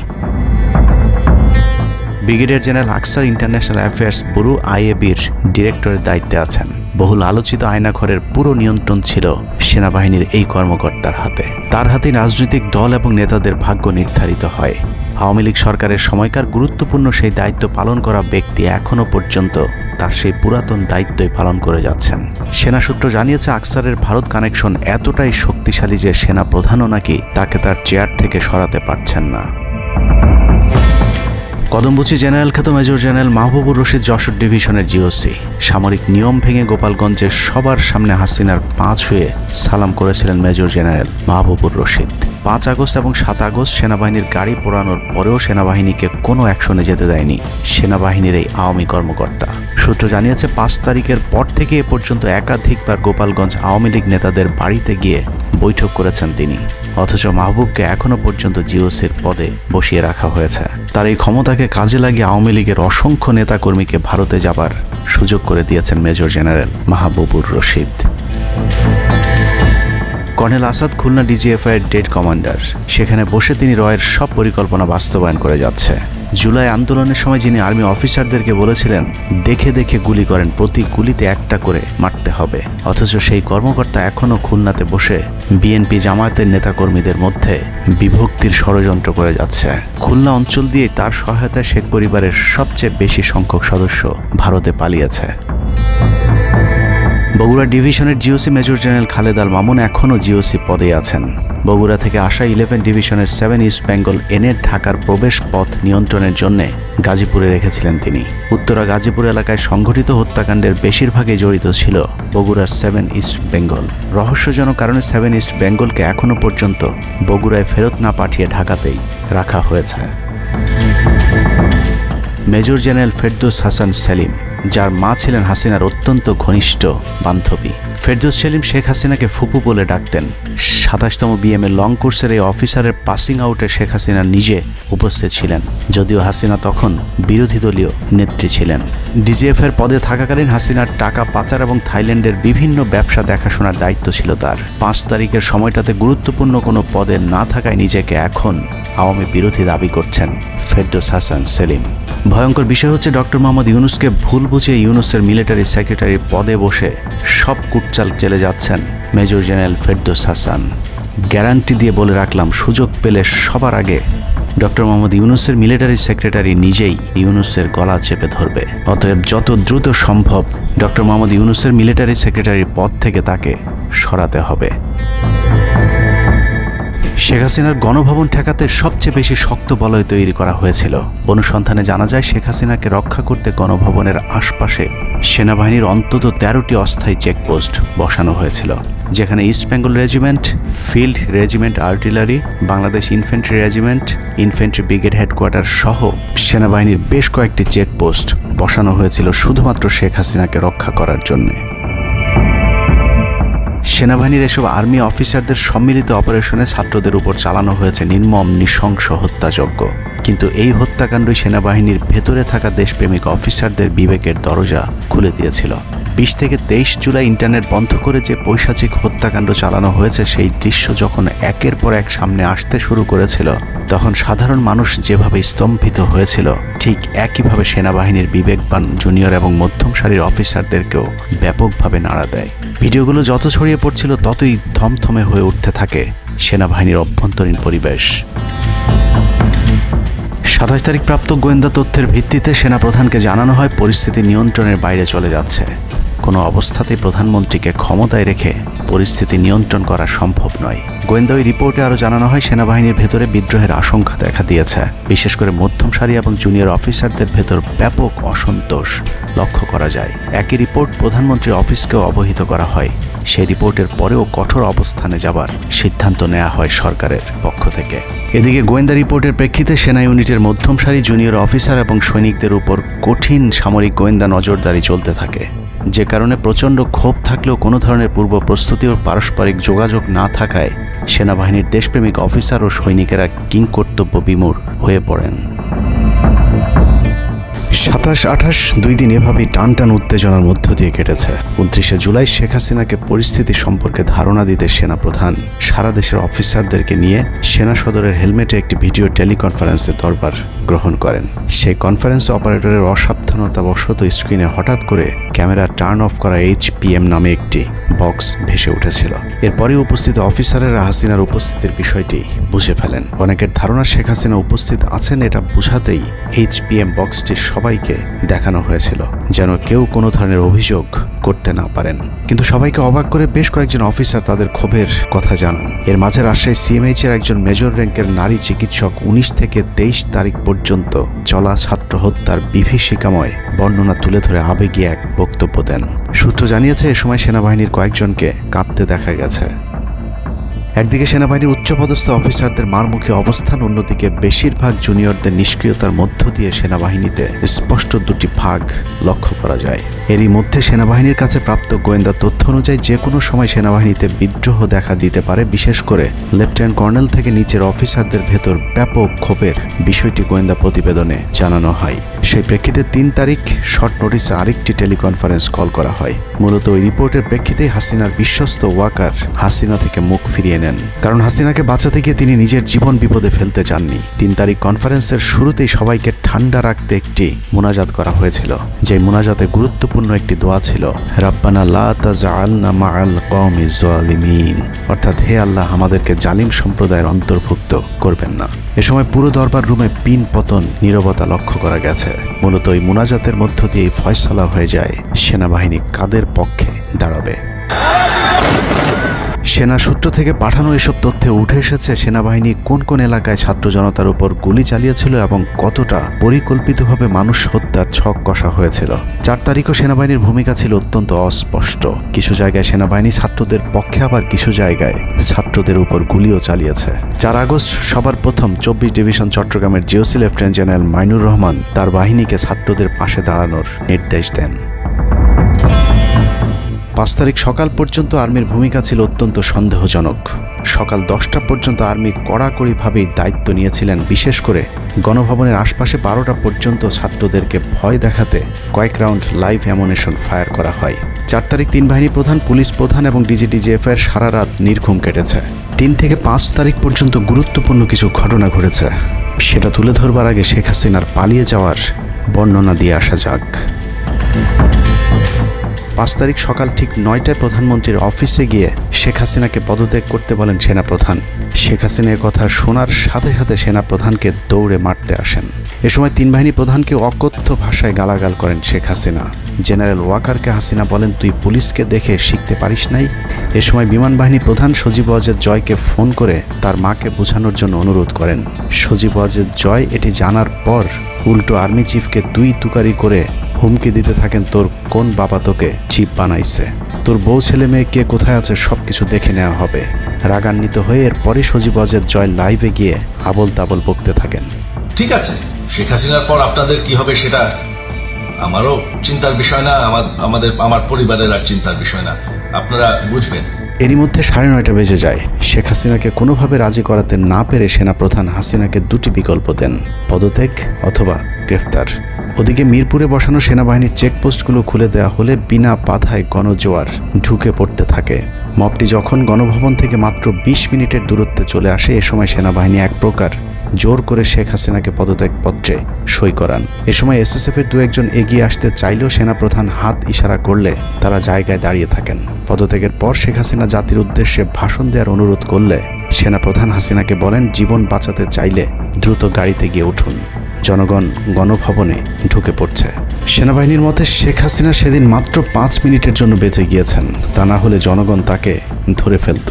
ব্রিগেডিয়ার জেনারেল আকসার ইন্টারন্যাশনাল অ্যাফেয়ার্স ব্যুরো আইএবির ডিরেক্টরের দায়িত্বে আছেন। বহুল আলোচিত আয়নাঘরের পুরো নিয়ন্ত্রণ ছিল সেনাবাহিনীর এই কর্মকর্তার হাতে। তার হাতে রাজনৈতিক দল এবং নেতাদের ভাগ্য নির্ধারিত হয়। আওয়ামী লীগ সরকারের সময়কার গুরুত্বপূর্ণ সেই দায়িত্ব পালন করা ব্যক্তি এখনো পর্যন্ত তার সেই পুরাতন দায়িত্বই পালন করে যাচ্ছেন। সেনা সূত্র জানিয়েছে আকসারের ভারত কানেকশন এতটাই শক্তিশালী যে সেনা প্রধানও নাকি তাকে তার চেয়ার থেকে সরাতে পারছেন না। কদমবুচি জেনারেল খ্যাত মেজর জেনারেল মাহবুবুর রশিদ যশোর ডিভিশনের জিওসি সামরিক নিয়ম ভেঙে গোপালগঞ্জে সবার সামনে হাসিনার পা ছুঁয়ে সালাম করেছিলেন major general Mahbubur Rashid. 5 August এবং 7 আগস্ট সেনাবাহিনীর গাড়ি পোড়ানোর পরেও সেনাবাহিনীকে কোনো অ্যাকশনে যেতে দেয়নি সেনাবাহিনীর এই আওয়ামী কর্মকর্তা। সূত্র জানিয়েছে 5 তারিখের পর থেকে এ পর্যন্ত একাধিকবার গোপালগঞ্জ আওয়ামী লীগ নেতাদের বাড়িতে গিয়ে বৈঠক করেছেন তিনি, অথচ মাহবুবকে এখনো পর্যন্ত জিওসির পদে বসিয়ে রাখা হয়েছে। তার এই ক্ষমতাকে কাজে লাগিয়ে আওয়ামী লীগের অসংখ্য নেতাকর্মীকে ভারতে যাবার সুযোগ করে দিয়েছেন major general Mahbubur Rashid. Colonel Asad Khulna DGFI এর ডেড কমান্ডার, সেখানে বসে তিনি রয়ের সব পরিকল্পনা বাস্তবায়ন করে যাচ্ছে। জুলাই আন্দোলনের সময় যিনি আর্মি অফিসারদেরকে বলেছিলেন দেখে দেখে গুলি করেন, প্রতি গুলিতে একটা করে মারতে হবে, অথচ সেই কর্মকর্তা এখনো খুলনাতে বসে বিএনপি জামায়াতের নেতাকর্মীদের মধ্যে বিভক্তির ষড়যন্ত্র করে যাচ্ছে। খুলনা অঞ্চল দিয়ে তার সহায়তায় শেখ পরিবারের সবচেয়ে বেশি সংখ্যক সদস্য ভারতে পালিয়েছে। বগুড়া ডিভিশনের GOC major general Khaled Al Mamun এখনও জিওসি পদে আছেন। বগুড়া থেকে আসা 11 ডিভিশনের 7 ইস্ট বেঙ্গল এনে ঢাকার প্রবেশ পথ নিয়ন্ত্রণের জন্য গাজীপুরে রেখেছিলেন তিনি। উত্তরা গাজীপুর এলাকায় সংঘটিত হত্যাকাণ্ডের বেশিরভাগই জড়িত ছিল বগুড়ার 7 ইস্ট বেঙ্গল। রহস্যজনক কারণে 7 ইস্ট বেঙ্গলকে এখনও পর্যন্ত বগুড়ায় ফেরত না পাঠিয়ে ঢাকাতেই রাখা হয়েছে। মেজর জেনারেল ফেরদৌস হাসান সেলিম, যার মা ছিলেন হাসিনার অত্যন্ত ঘনিষ্ঠ বান্ধবী। ফেরদৌস সেলিম শেখ হাসিনাকে ফুপু বলে ডাকতেন। 27তম বিএমএ লং কোর্সের এই অফিসারের পাসিং আউটে শেখ হাসিনা নিজে উপস্থিত ছিলেন, যদিও হাসিনা তখন বিরোধী দলীয় নেত্রী ছিলেন। ডিজিএফের পদে থাকাকালীন হাসিনার টাকা পাচার এবং থাইল্যান্ডের বিভিন্ন ব্যবসা দেখাশোনার দায়িত্ব ছিল তার। 5 তারিখের সময়টাতে গুরুত্বপূর্ণ কোনো পদে না থাকায় নিজেকে এখন আওয়ামী বিরোধী দাবি করছেন ফেরদৌস হাসান সেলিম। ভয়ঙ্কর বিষয় হচ্ছে ডক্টর মোহাম্মদ ইউনূসকে ভুল বুঝে ইউনূসের মিলিটারি সেক্রেটারি পদে বসে সব কুটচাল চেলে যাচ্ছেন major general Ferdous Hasan. Guarantee দিয়ে বলে রাখলাম, সুযোগ পেলে সবার আগে ডক্টর মোহাম্মদ ইউনূসের মিলিটারি সেক্রেটারি নিজেই ইউনূসের গলা চেপে ধরবে। অতএব যত দ্রুত সম্ভব ডক্টর মোহাম্মদ ইউনূসের মিলিটারি সেক্রেটারির পদ থেকে তাকে সরাতে হবে। শেখ হাসিনার গণভবন ঠেকাতে সবচেয়ে বেশি শক্ত বলয় তৈরি করা হয়েছিল। অনুসন্ধানে জানা যায় শেখ হাসিনাকে রক্ষা করতে গণভবনের আশপাশে সেনাবাহিনীর অন্তত 13টি অস্থায়ী চেকপোস্ট বসানো হয়েছিল, যেখানে east Bengal regiment, field regiment artillery, Bangladesh infantry regiment, infantry brigade headquarter সহ সেনাবাহিনীর বেশ কয়েকটি চেকপোস্ট বসানো হয়েছিল শুধুমাত্র শেখ হাসিনাকে রক্ষা করার জন্য। সেনাবাহিনীর এসব আর্মি অফিসারদের সম্মিলিত অপারেশনে ছাত্রদের উপর চালানো হয়েছে নির্মম নৃশংস হত্যাযজ্ঞ। কিন্তু এই হত্যাকাণ্ডই সেনাবাহিনীর ভেতরে থাকা দেশপ্রেমিক অফিসারদের বিবেকের দরজা খুলে দিয়েছিল। 20 থেকে 23 জুলাই ইন্টারনেট বন্ধ করে যে পৈশাচিক হত্যাকাণ্ড চালানো হয়েছে, সেই দৃশ্য যখন একের পর এক সামনে আসতে শুরু করেছিল, তখন সাধারণ মানুষ যেভাবে স্তম্ভিত হয়েছিল, ঠিক একইভাবে সেনাবাহিনীর বিবেকবান জুনিয়র এবং মধ্যম সারির অফিসারদেরকেও ব্যাপকভাবে নাড়া দেয়। ভিডিওগুলো যত ছড়িয়ে পড়ছিল ততই থমথমে হয়ে উঠতে থাকে সেনাবাহিনীর অভ্যন্তরীণ পরিবেশ। 27 তারিখ প্রাপ্ত গোয়েন্দা তথ্যের ভিত্তিতে সেনাপ্রধানকে জানানো হয় পরিস্থিতি নিয়ন্ত্রণের বাইরে চলে যাচ্ছে। কোনো অবস্থাতেই প্রধানমন্ত্রীকে ক্ষমতায় রেখে পরিস্থিতি নিয়ন্ত্রণ করা সম্ভব নয়। গোয়েন্দা ওই রিপোর্টে আরও জানানো হয় সেনাবাহিনীর ভেতরে বিদ্রোহের আশঙ্কা দেখা দিয়েছে। বিশেষ করে মধ্যম সারি এবং জুনিয়র অফিসারদের ভেতর ব্যাপক অসন্তোষ লক্ষ্য করা যায়। একই রিপোর্ট প্রধানমন্ত্রীর অফিসকেও অবহিত করা হয়। সেই রিপোর্টের পরেও কঠোর অবস্থানে যাবার সিদ্ধান্ত নেওয়া হয় সরকারের পক্ষ থেকে। এদিকে গোয়েন্দা রিপোর্টের প্রেক্ষিতে সেনা ইউনিটের মধ্যম সারি জুনিয়র অফিসার এবং সৈনিকদের উপর কঠিন সামরিক গোয়েন্দা নজরদারি চলতে থাকে, যে কারণে প্রচণ্ড ক্ষোভ থাকলেও কোনো ধরনের পূর্ব প্রস্তুতি ও পারস্পরিক যোগাযোগ না থাকায় সেনাবাহিনীর দেশপ্রেমিক অফিসার ও সৈনিকেরা কিংকর্তব্য বিমূঢ় হয়ে পড়েন। 27-28 দুই দিন এভাবেই টান উত্তেজনার মধ্য দিয়ে কেটেছে। 29শে জুলাই শেখ হাসিনাকে পরিস্থিতি সম্পর্কে ধারণা দিতে সেনাপ্রধান সারা দেশের অফিসারদেরকে নিয়ে সেনা সদরের হেলমেটে একটি ভিডিও টেলিকনফারেন্সে দরবার গ্রহণ করেন। সেই কনফারেন্স অপারেটরের অসাবধানতাবশত স্ক্রিনে হঠাৎ করে ক্যামেরা টার্ন অফ করা HPM নামে একটি বক্স ভেসে উঠেছিল। এরপরে উপস্থিত অফিসারেরা হাসিনার উপস্থিতির বিষয়টি বুঝে ফেলেন। অনেকের ধারণা শেখ হাসিনা উপস্থিত আছেন এটা বোঝাতেই HPM বক্সটি সবাইকে দেখানো হয়েছিল, যেন কেউ কোনো ধরনের অভিযোগ করতে না পারেন। কিন্তু সবাইকে অবাক করে বেশ কয়েকজন অফিসার তাদের ক্ষোভের কথা জানান। এর মাঝে রাজশাহী CMH এর একজন মেজর র্যাঙ্কের নারী চিকিৎসক 19 থেকে 23 তারিখ পর্যন্ত চলা ছাত্র হত্যার বিভীষিকাময় বর্ণনা তুলে ধরে আবেগী এক বক্তব্য দেন। সূত্র জানিয়েছে এ সময় সেনাবাহিনীর কয়েকজনকে কাঁদতে দেখা গেছে। একদিকে সেনাবাহিনীর উচ্চপদস্থ অফিসারদের মারমুখী অবস্থান, অন্যদিকে বেশিরভাগ জুনিয়রদের নিষ্ক্রিয়তার মধ্য দিয়ে সেনাবাহিনীতে স্পষ্ট দুটি ভাগ লক্ষ্য করা যায়। এরই মধ্যে সেনাবাহিনীর কাছে প্রাপ্ত গোয়েন্দা তথ্য অনুযায়ী যে কোনো সময় সেনাবাহিনীতে বিদ্রোহ দেখা দিতে পারে। বিশেষ করে লেফটেন্যান্ট কর্নেল থেকে নিচের অফিসারদের ভেতর ব্যাপক ক্ষোভের বিষয়টি গোয়েন্দা প্রতিবেদনে জানানো হয়। সেই প্রেক্ষিতে 3 তারিখ শর্ট নোটিসে আরেকটি টেলিকনফারেন্স কল করা হয়। মূলত ওই রিপোর্টের প্রেক্ষিতেই হাসিনার বিশ্বস্ত ওয়াকার হাসিনা থেকে মুখ ফিরিয়ে নেন, কারণ হাসিনাকে বাঁচাতে গিয়ে তিনি নিজের জীবন বিপদে ফেলতে চাননি। 3 তারিখ কনফারেন্সের শুরুতেই সবাইকে ঠান্ডা রাখতে একটি মোনাজাত করা হয়েছিল। যে মোনাজাতে গুরুত্বপূর্ণ একটি দোয়া ছিল রাব্বানা লা তাজআলনা মাআল কওমিজ জালিমিন, অর্থাৎ হে আল্লাহ আমাদেরকে জালিম সম্প্রদায়ের অন্তর্ভুক্ত করবেন না। এ সময় পুরো দরবার রুমে পিন পতন নীরবতা লক্ষ্য করা গেছে। মূলত এই মোনাজাতের মধ্য দিয়ে ফয়সালা হয়ে যায় সেনাবাহিনী কাদের পক্ষে দাঁড়াবে। সেনা সূত্র থেকে পাঠানো এসব তথ্যে উঠে এসেছে সেনাবাহিনী কোন কোন এলাকায় ছাত্র জনতার উপর গুলি চালিয়েছিল এবং কতটা পরিকল্পিতভাবে মানুষ হত্যার ছক কষা হয়েছিল। 4 তারিখও সেনাবাহিনীর ভূমিকা ছিল অত্যন্ত অস্পষ্ট। কিছু জায়গায় সেনাবাহিনী ছাত্রদের পক্ষে, আবার কিছু জায়গায় ছাত্রদের উপর গুলিও চালিয়েছে। 4 আগস্ট সবার প্রথম 24 ডিভিশন চট্টগ্রামের GOC lieutenant general Mainur Rahman তার বাহিনীকে ছাত্রদের পাশে দাঁড়ানোর নির্দেশ দেন। 5 তারিখ সকাল পর্যন্ত আর্মির ভূমিকা ছিল অত্যন্ত সন্দেহজনক। সকাল 10টা পর্যন্ত আর্মি কড়াকড়িভাবেই দায়িত্ব নিয়েছিলেন। বিশেষ করে গণভবনের আশপাশে 12টা পর্যন্ত ছাত্রদেরকে ভয় দেখাতে কয়েক রাউন্ড লাইভ অ্যামুনেশন ফায়ার করা হয়। 4 তারিখ 3 বাহিনী প্রধান, পুলিশ প্রধান এবং DGDGF এর সারা রাত নির্ঘুম কেটেছে। 3 থেকে 5 তারিখ পর্যন্ত গুরুত্বপূর্ণ কিছু ঘটনা ঘটেছে, সেটা তুলে ধরবার আগে শেখ হাসিনার পালিয়ে যাওয়ার বর্ণনা দিয়ে আসা যাক। 5 তারিখ সকাল ঠিক 9টায় প্রধানমন্ত্রীর অফিসে গিয়ে শেখ হাসিনাকে পদত্যাগ করতে বলেন সেনাপ্রধান। শেখ হাসিনার কথা শোনার সাথে সাথে সেনাপ্রধানকে দৌড়ে মারতে আসেন। এ সময় 3 বাহিনী প্রধানকে অকথ্য ভাষায় গালাগাল করেন শেখ হাসিনা। জেনারেল ওয়াকারকে হাসিনা বলেন, তুই পুলিশকে দেখে শিখতে পারিস নাই? এ সময় বিমান বাহিনী প্রধান সজীব ওয়াজেদ জয়কে ফোন করে তার মাকে বোঝানোর জন্য অনুরোধ করেন। সজীব ওয়াজেদ জয় এটি জানার পর উল্টো আর্মি চিফকে 2 তুকারি করে হুমকি দিতে থাকেন, তোর কোন বাবা তোকে চিফ বানাইছে, তোর বউ ছেলে মেয়ে কে কোথায় আছে সব কিছু দেখে নেওয়া হবে। রাগান্বিত হয়ে এরপরে সজীব ওয়াজেদ জয় লাইভে গিয়ে আবল তাবল বকতে থাকেন। ঠিক আছে, শেখ হাসিনার পর আপনাদের কি হবে সেটা আমারও চিন্তার বিষয় না, আমার পরিবারের আর চিন্তার বিষয় না, আপনারা বুঝবেন। এরই মধ্যে 9:30 বেজে যায়। শেখ হাসিনাকে কোনোভাবে রাজি করাতে না পেরে সেনাপ্রধান হাসিনাকে 2টি বিকল্প দেন, পদত্যাগ অথবা গ্রেফতার। ওদিকে মিরপুরে বসানো সেনাবাহিনীর চেকপোস্টগুলো খুলে দেওয়া হলে বিনা বাধায় গণজোয়ার ঢুকে পড়তে থাকে। মবটি যখন গণভবন থেকে মাত্র 20 মিনিটের দূরত্বে চলে আসে, এ সময় সেনাবাহিনী এক প্রকার জোর করে শেখ হাসিনাকে পদত্যাগপত্রে সই করান। এ সময় SSF এর 2-1 এগিয়ে আসতে চাইলেও সেনাপ্রধান হাত ইশারা করলে তারা জায়গায় দাঁড়িয়ে থাকেন। পদত্যাগের পর শেখ হাসিনা জাতির উদ্দেশ্যে ভাষণ দেওয়ার অনুরোধ করলে সেনাপ্রধান হাসিনাকে বলেন, জীবন বাঁচাতে চাইলে দ্রুত গাড়িতে গিয়ে উঠুন, জনগণ গণভবনে ঢুকে পড়ছে। সেনাবাহিনীর মতে শেখ হাসিনা সেদিন মাত্র 5 মিনিটের জন্য বেঁচে গিয়েছেন, তা না হলে জনগণ তাকে ধরে ফেলত।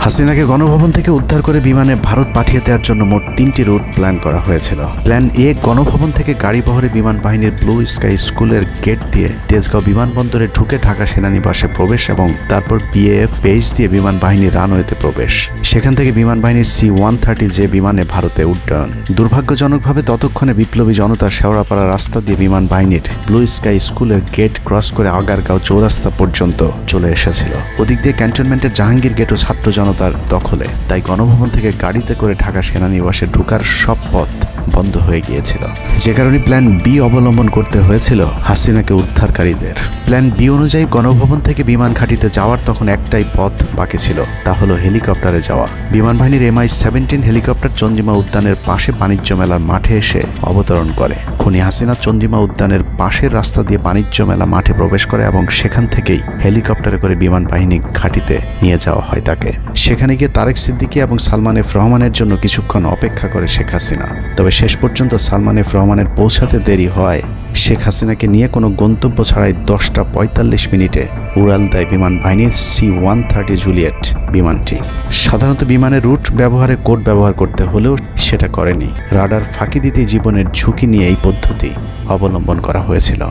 হাসিনাকে গণভবন থেকে উদ্ধার করে বিমানে ভারত পাঠিয়ে দেওয়ার জন্য মোট 3টি রুট প্ল্যান করা হয়েছিল। প্ল্যান এ, গণভবন থেকে গাড়ি বহরে বিমান বাহিনীর ব্লু স্কাই স্কুলের গেট দিয়ে তেজগাঁও বিমানবন্দরে ঢুকে ঢাকা সেনানিবাসে প্রবেশ এবং তারপর বিএএফ বেস দিয়ে বিমান বাহিনীর রানওয়েতে প্রবেশ। সেখান থেকে বিমান বাহিনীর C-130 যে বিমানে ভারতে উড্ডয়ন। দুর্ভাগ্যজনকভাবে ততক্ষণে বিপ্লবী জনতা শেওড়াপাড়া রাস্তা দিয়ে বিমান বাহিনীর ব্লু স্কাই স্কুলের গেট ক্রস করে আগারগাঁও চৌরাস্তা পর্যন্ত চলে এসেছিল। ওদিক দিয়ে ক্যান্টনমেন্টের জাহাঙ্গীর গেটও ছাত্র জনতার দখলে, তাই গণভবন থেকে গাড়িতে করে ঢাকা সেনানিবাসে ঢোকার সব পথ বন্ধ হয়ে গিয়েছিল, যে কারণে প্ল্যান বি অবলম্বন করতে হয়েছিল হাসিনাকে উদ্ধারকারীদের। প্ল্যান বি অনুযায়ী গণভবন থেকে বিমান ঘাঁটিতে যাওয়ার তখন একটাই পথ বাকি ছিল, তা হলো হেলিকপ্টারে যাওয়া। বিমান বাহিনীর MI-17 হেলিকপ্টার চন্দ্রিমা উদ্যানের পাশে বাণিজ্য মেলার মাঠে এসে অবতরণ করে। খুনি হাসিনা চন্দ্রিমা উদ্যানের পাশের রাস্তা দিয়ে বাণিজ্য মেলা মাঠে প্রবেশ করে এবং সেখান থেকেই হেলিকপ্টারে করে বিমান বাহিনী ঘাঁটিতে নিয়ে যাওয়া হয় তাকে। সেখানে গিয়ে তারেক সিদ্দিকী এবং সালমান এফ রহমানের জন্য কিছুক্ষণ অপেক্ষা করে শেখ হাসিনা। তবে শেষ পর্যন্ত সালমান এফ রহমানের পৌঁছাতে দেরি হওয়ায় শেখ হাসিনাকে নিয়ে কোনো গন্তব্য ছাড়াই 10টা 45 মিনিটে উড়াল দেয় বিমান বাহিনীর C-130 জুলিয়েট বিমানটি। সাধারণত বিমানের রুট ব্যবহারে কোড ব্যবহার করতে হলেও সেটা করেনি। রাডার ফাঁকি দিতে জীবনের ঝুঁকি নিয়ে এই পদ্ধতি অবলম্বন করা হয়েছিল।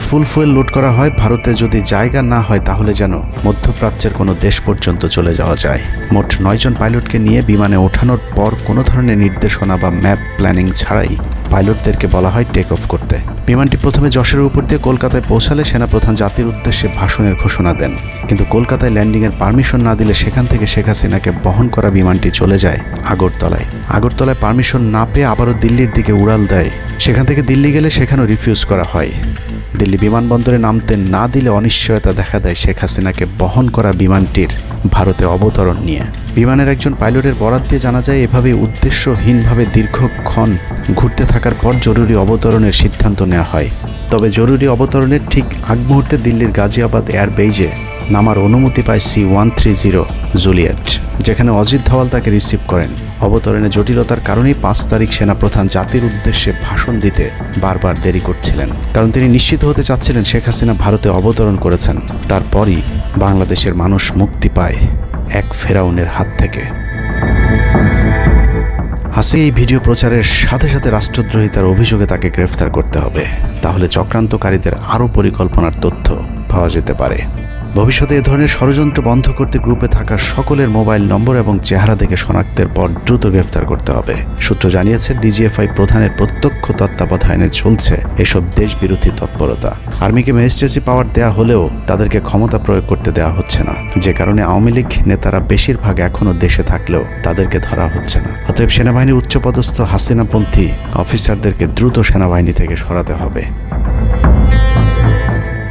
ফুল ফুয়েল লোড করা হয়। ভারতে যদি জায়গা না হয় তাহলে যেন মধ্যপ্রাচ্যের কোনো দেশ পর্যন্ত চলে যাওয়া যায়। মোট 9 জন পাইলটকে নিয়ে বিমানে ওঠানোর পর কোনো ধরনের নির্দেশনা বা ম্যাপ প্ল্যানিং ছাড়াই পাইলটদেরকে বলা হয় টেক অফ করতে। বিমানটি প্রথমে যশোরের উপর দিয়ে কলকাতায় পৌঁছালে সেনাপ্রধান জাতির উদ্দেশ্যে ভাষণের ঘোষণা দেন, কিন্তু কলকাতায় ল্যান্ডিংয়ের পারমিশন না দিলে সেখান থেকে শেখ হাসিনাকে বহন করা বিমানটি চলে যায় আগরতলায়। আগরতলায় পারমিশন না পেয়ে আবারও দিল্লির দিকে উড়াল দেয়। সেখান থেকে দিল্লি গেলে সেখানেও রিফিউজ করা হয়। দিল্লি বিমানবন্দরে নামতে না দিলে অনিশ্চয়তা দেখা দেয় শেখ হাসিনাকে বহন করা বিমানটির ভারতে অবতরণ নিয়ে। বিমানের একজন পাইলটের বরাত দিয়ে জানা যায় এভাবে উদ্দেশ্যহীনভাবে দীর্ঘক্ষণ ঘুরতে থাকার পর জরুরি অবতরণের সিদ্ধান্ত নেওয়া হয়। তবে জরুরি অবতরণের ঠিক আগ মুহূর্তে দিল্লির গাজিয়াবাদ এয়ারবেজে নামার অনুমতি পায় C-130 জুলিয়েট, যেখানে অজিত ধওয়াল তাকে রিসিভ করেন। অবতরণে জটিলতার কারণেই 5 তারিখ সেনাপ্রধান জাতির উদ্দেশ্যে ভাষণ দিতে বারবার দেরি করছিলেন, কারণ তিনি নিশ্চিত হতে চাচ্ছিলেন শেখ হাসিনা ভারতে অবতরণ করেছেন। তারপরই বাংলাদেশের মানুষ মুক্তি পায় এক ফেরাউনের হাত থেকে। হাসিনা এই ভিডিও প্রচারের সাথে সাথে রাষ্ট্রদ্রোহিতার অভিযোগে তাকে গ্রেফতার করতে হবে, তাহলে চক্রান্তকারীদের আরও পরিকল্পনার তথ্য পাওয়া যেতে পারে। ভবিষ্যতে এ ধরনের ষড়যন্ত্র বন্ধ করতে গ্রুপে থাকা সকলের মোবাইল নম্বর এবং চেহারা দেখে শনাক্তের পর দ্রুত গ্রেফতার করতে হবে। সূত্র জানিয়েছে DGFI প্রধানের প্রত্যক্ষ তত্ত্বাবধানে চলছে এসব দেশবিরোধী তৎপরতা। আর্মিকে ম্যাজিস্ট্রেসি পাওয়ার দেয়া হলেও তাদেরকে ক্ষমতা প্রয়োগ করতে দেওয়া হচ্ছে না, যে কারণে আওয়ামী লীগ নেতারা বেশিরভাগ এখনও দেশে থাকলেও তাদেরকে ধরা হচ্ছে না। অতএব সেনাবাহিনীর উচ্চপদস্থ হাসিনাপন্থী অফিসারদেরকে দ্রুত সেনাবাহিনী থেকে সরাতে হবে।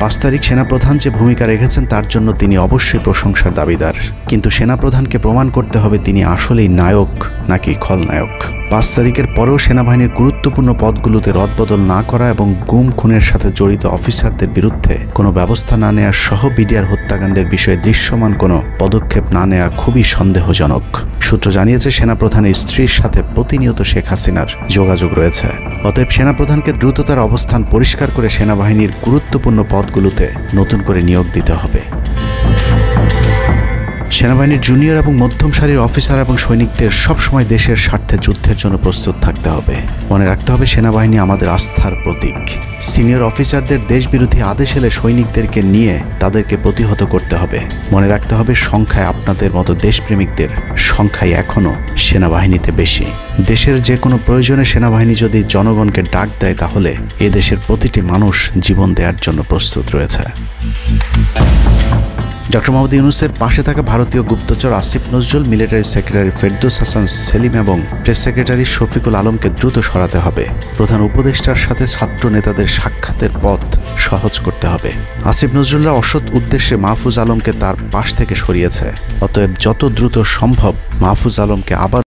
5 তারিখ সেনাপ্রধান যে ভূমিকা রেখেছেন তার জন্য তিনি অবশ্যই প্রশংসার দাবিদার, কিন্তু সেনাপ্রধানকে প্রমাণ করতে হবে তিনি আসলেই নায়ক নাকি খলনায়ক। 5 তারিখের পরেও সেনাবাহিনীর গুরুত্বপূর্ণ পদগুলোতে রদবদল না করা এবং গুম খুনের সাথে জড়িত অফিসারদের বিরুদ্ধে কোনো ব্যবস্থা না নেওয়া সহ বিডিআর হত্যাকাণ্ডের বিষয়ে দৃশ্যমান কোনো পদক্ষেপ না নেওয়া খুবই সন্দেহজনক। সূত্র জানিয়েছে সেনাপ্রধানের স্ত্রীর সাথে প্রতিনিয়ত শেখ হাসিনার যোগাযোগ রয়েছে। অতএব সেনাপ্রধানকে দ্রুত তার অবস্থান পরিষ্কার করে সেনাবাহিনীর গুরুত্বপূর্ণ পদগুলোতে নতুন করে নিয়োগ দিতে হবে। সেনাবাহিনীর জুনিয়র এবং মধ্যম সারির অফিসার এবং সৈনিকদের সবসময় দেশের স্বার্থে যুদ্ধের জন্য প্রস্তুত থাকতে হবে। মনে রাখতে হবে সেনাবাহিনী আমাদের আস্থার প্রতীক। সিনিয়র অফিসারদের দেশবিরোধী আদেশ এলে সৈনিকদেরকে নিয়ে তাদেরকে প্রতিহত করতে হবে। মনে রাখতে হবে সংখ্যায় আপনাদের মতো দেশপ্রেমিকদের সংখ্যাই এখনও সেনাবাহিনীতে বেশি। দেশের যে কোনো প্রয়োজনে সেনাবাহিনী যদি জনগণকে ডাক দেয় তাহলে এ দেশের প্রতিটি মানুষ জীবন দেওয়ার জন্য প্রস্তুত রয়েছে। ডক্টর মোহাম্মদ ইউনূসের পাশে থাকা ভারতীয় গুপ্তচর আসিফ নজরুল, মিলিটারি সেক্রেটারি ফেরদৌস হাসান সেলিম এবং প্রেস সেক্রেটারি শফিকুল আলমকে দ্রুত সরাতে হবে। প্রধান উপদেষ্টার সাথে ছাত্র নেতাদের সাক্ষাতের পথ সহজ করতে হবে। আসিফ নজরুলরা অসৎ উদ্দেশ্যে মাহফুজ আলমকে তার পাশ থেকে সরিয়েছে। অতএব যত দ্রুত সম্ভব মাহফুজ আলমকে আবার